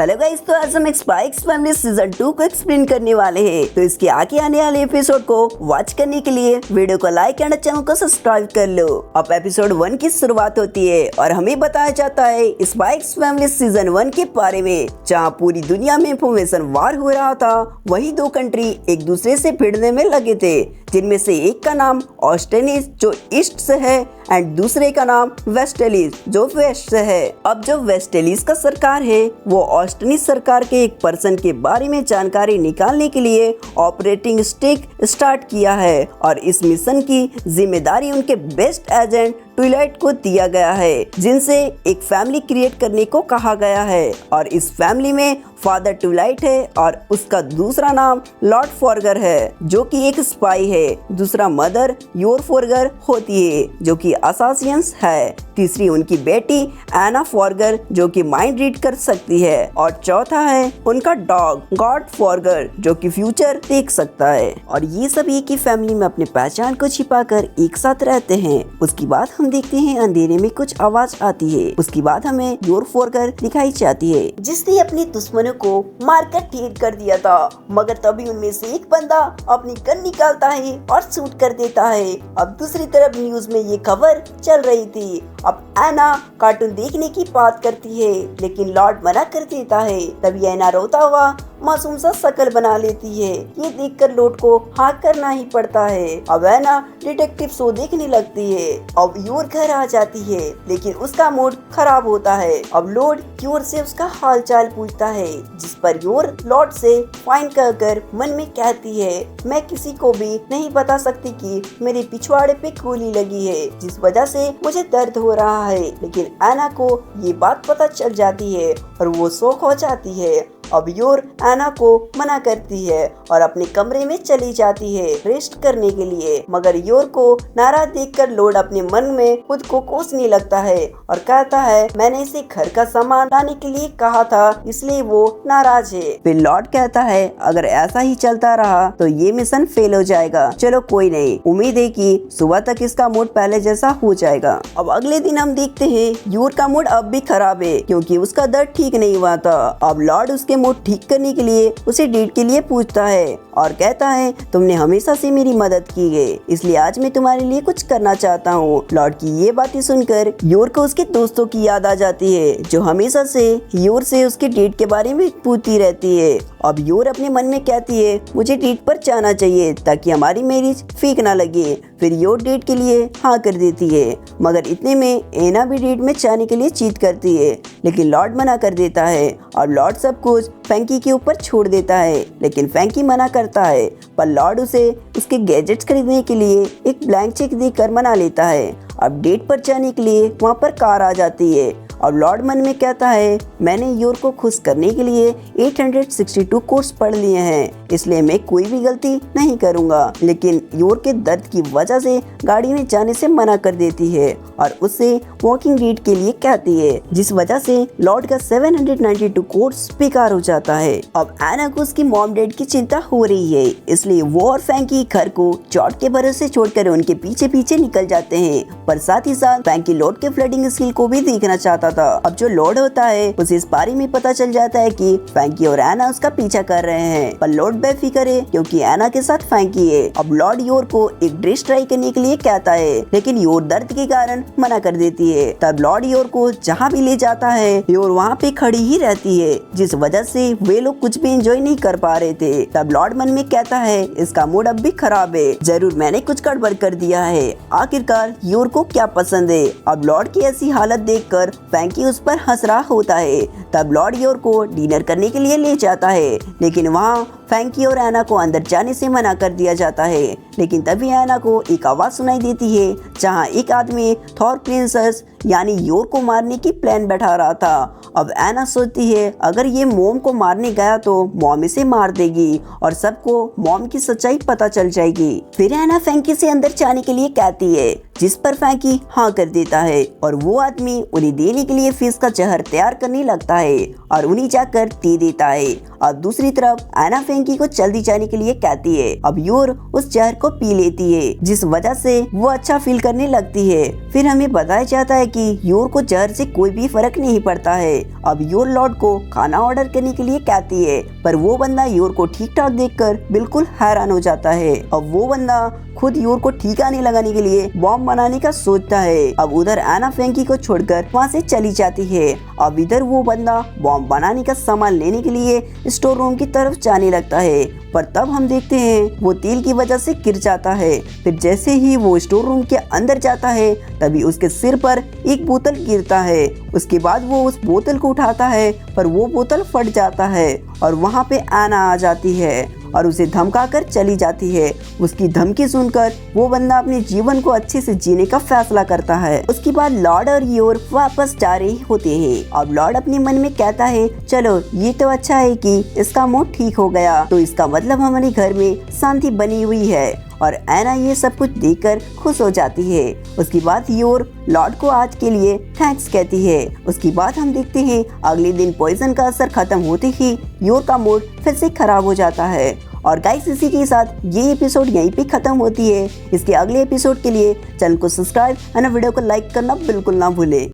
Hello guys, तो आज हम स्पाइक्स फैमिली सीजन 2 को एक्सप्लेन करने वाले हैं। तो इसके आगे आने वाले एपिसोड को वॉच करने के लिए वीडियो को लाइक एंड चैनल को सब्सक्राइब कर लो। अब एपिसोड 1 की शुरुआत होती है और हमें बताया जाता है स्पाइक्स फैमिली सीजन 1 के बारे में, जहाँ पूरी दुनिया में इंफॉर्मेशन वार हो रहा था। वही दो कंट्री एक दूसरे से भिड़ने में लगे थे, जिनमें से एक का नाम ऑस्ट्रेलिया जो ईस्ट से है एंड दूसरे का नाम वेस्टर्लीज जो वेस्ट से है। अब जो वेस्टर्लीज का सरकार है वो ऑस्ट्रेलिया सरकार के एक पर्सन के बारे में जानकारी निकालने के लिए ऑपरेटिंग स्टिक स्टार्ट किया है और इस मिशन की जिम्मेदारी उनके बेस्ट एजेंट ट्विलाइट को दिया गया है, जिनसे एक फैमिली क्रिएट करने को कहा गया है। और इस फैमिली में फादर ट्विलाइट है और उसका दूसरा नाम लॉर्ड फॉरगर है जो कि एक स्पाई है। दूसरा मदर योर फॉरगर होती है जो कि असासियंस है। तीसरी उनकी बेटी एना फॉरगर जो कि माइंड रीड कर सकती है। और चौथा है उनका डॉग गॉड फॉरगर जो कि फ्यूचर देख सकता है। और ये सब एक ही फैमिली में अपने पहचान को छिपाकर एक साथ रहते हैं। उसके बाद हम देखते हैं अंधेरे में कुछ आवाज आती है। उसके बाद हमें योर फॉरगर दिखाई जाती है जिसने अपने दुश्मनों को मारकर ढेर कर दिया था, मगर तभी उनमें से एक बंदा अपनी गन निकालता है और शूट कर देता है। अब दूसरी तरफ न्यूज में ये खबर चल रही थी। अब एना कार्टून देखने की बात करती है लेकिन लॉर्ड मना कर देता है। तभी एना रोता हुआ मासूम सा शक्ल बना लेती है। ये देखकर लॉर्ड को हाँ करना ही पड़ता है। अब एना डिटेक्टिव शो देखने लगती है। अब योर घर आ जाती है लेकिन उसका मूड खराब होता है। अब लॉर्ड योर से उसका हाल चाल पूछता है, जिस पर योर लॉर्ड से फाइन कर मन में कहती है, मैं किसी को भी नहीं बता सकती कि मेरे पिछवाड़े पे गोली लगी है, जिस वजह से मुझे दर्द हो रहा है। लेकिन एना को ये बात पता चल जाती है और वो शॉक हो जाती है। अब योर एना को मना करती है और अपने कमरे में चली जाती है रेस्ट करने के लिए। मगर योर को नाराज देखकर लॉर्ड अपने मन में खुद को कोसने लगता है और कहता है, मैंने इसे घर का सामान लाने के लिए कहा था, इसलिए वो नाराज है। फिर लॉर्ड कहता है, अगर ऐसा ही चलता रहा तो ये मिशन फेल हो जाएगा। चलो कोई नहीं, उम्मीद है कि सुबह तक इसका मूड पहले जैसा हो जाएगा। अब अगले दिन हम देखते हैं योर का मूड अब भी खराब है क्योंकि उसका दर्द ठीक नहीं हुआ था। अब लॉर्ड उसके मूड ठीक करने के लिए उसे डेट के लिए पूछता है और कहता है, तुमने हमेशा से मेरी मदद की है, इसलिए आज मैं तुम्हारे लिए कुछ करना चाहता हूँ। लॉर्ड की ये बातें सुनकर योर को उसके दोस्तों की याद आ जाती है जो हमेशा से योर से उसके डेट के बारे में पूछती रहती है। अब योर अपने मन में कहती है, मुझे डेट पर जाना चाहिए ताकि हमारी मैरिज फेक ना लगे। फिर योर डेट के लिए हाँ कर देती है, मगर इतने में एना भी डेट में जाने के लिए जीत करती है लेकिन लॉर्ड मना कर देता है और लॉर्ड सब कुछ फैंकी के ऊपर छोड़ देता है। लेकिन फैंकी मना करता है पर लॉर्ड उसे उसके गैजेट्स खरीदने के लिए एक ब्लैंक चेक देकर मना लेता है। अब डेट पर जाने के लिए वहाँ पर कार आ जाती है और लॉर्ड मन में कहता है, मैंने योर को खुश करने के लिए 862 कोर्स पढ़ लिए हैं, इसलिए मैं कोई भी गलती नहीं करूंगा। लेकिन योर के दर्द की वजह से गाड़ी में जाने से मना कर देती है और उससे वॉकिंग डेट के लिए कहती है, जिस वजह से लॉर्ड का 792 कोर्स बेकार हो जाता है। अब एना को उसकी मॉम डैड की चिंता हो रही है, इसलिए वो और फैंकी घर को जॉर्ज के भरोसे छोड़कर उनके पीछे पीछे निकल जाते हैं। पर साथ ही साथ फैंकी लॉर्ड के फ्लडिंग स्किल को भी देखना चाहता था। अब जो लॉर्ड होता है उसे इस बारे में पता चल जाता है कि फैंकी और एना उसका पीछा कर रहे हैं, पर लॉर्ड बेफिक्र है क्योंकि एना के साथ फैंकी है। अब लॉर्ड योर को एक ड्रेस ट्राई करने के लिए कहता है लेकिन योर दर्द के कारण मना कर देती है। तब लॉर्ड योर को जहाँ भी ले जाता है योर वहाँ पे खड़ी ही रहती है, जिस वजह से वे लोग कुछ भी एंजॉय नहीं कर पा रहे थे। तब लॉर्ड मन में कहता है, इसका मूड अब भी खराब है, जरूर मैंने कुछ गड़बड़ कर दिया है। आखिरकार योर को क्या पसंद है। अब लॉर्ड की ऐसी हालत देखकर फैंकी उस पर हंस रहा होता है। तब लॉर्ड योर को डिनर करने के लिए ले जाता है लेकिन वहाँ फैंकी और एना को अंदर जाने से मना कर दिया जाता है। लेकिन तभी एना को एक आवाज सुनाई देती है जहाँ एक आदमी थॉर प्रिंसेस यानी योर को मारने की प्लान बैठा रहा था। अब एना सोचती है, अगर ये मॉम को मारने गया तो मॉम इसे मार देगी और सबको मॉम की सच्चाई पता चल जाएगी। फिर एना फैंकी से अंदर जाने के लिए कहती है, जिस पर फ्रैंकी हाँ कर देता है और वो आदमी उन्हें देने के लिए फिश का जहर तैयार करने लगता है और उन्हें जाकर दे देता है। अब दूसरी तरफ एना फ्रैंकी को जल्दी जाने के लिए कहती है। अब योर उस जहर को पी लेती है जिस वजह से वो अच्छा फील करने लगती है। फिर हमें बताया जाता है कि योर को जहर से कोई भी फर्क नहीं पड़ता है। अब योर लॉर्ड को खाना ऑर्डर करने के लिए कहती है पर वो बंदा योर को ठीक ठाक देखकर बिल्कुल हैरान हो जाता है। अब वो बंदा खुद योर को ठिकाने लगाने के लिए बॉम्ब बनाने का सोचता है। अब उधर एना फ्रैंकी को छोड़कर वहाँ से चली जाती है। अब इधर वो बंदा बॉम्ब बनाने का सामान लेने के लिए स्टोर रूम की तरफ जाने लगता है पर तब हम देखते हैं वो तेल की वजह से गिर जाता है। फिर जैसे ही वो स्टोर रूम के अंदर जाता है तभी उसके सिर पर एक बोतल गिरता है। उसके बाद वो उस बोतल को उठाता है पर वो बोतल फट जाता है और वहाँ पे एना आ जाती है और उसे धमकाकर चली जाती है। उसकी धमकी सुनकर वो बंदा अपने जीवन को अच्छे से जीने का फैसला करता है। उसके बाद लॉर्ड और योर वापस जा रहे होते हैं। अब लॉर्ड अपने मन में कहता है चलो ये तो अच्छा है कि इसका मूड ठीक हो गया, तो इसका मतलब हमारे घर में शांति बनी हुई है। और एना ये सब कुछ देखकर खुश हो जाती है। उसके बाद योर लॉर्ड को आज के लिए थैंक्स कहती है। उसके बाद हम देखते हैं अगले दिन पॉइजन का असर खत्म होते ही योर का मूड फिर से खराब हो जाता है। और गाइस इसी के साथ ये एपिसोड यहीं पे खत्म होती है। इसके अगले एपिसोड के लिए चैनल को सब्सक्राइब और वीडियो को लाइक करना बिल्कुल ना भूले।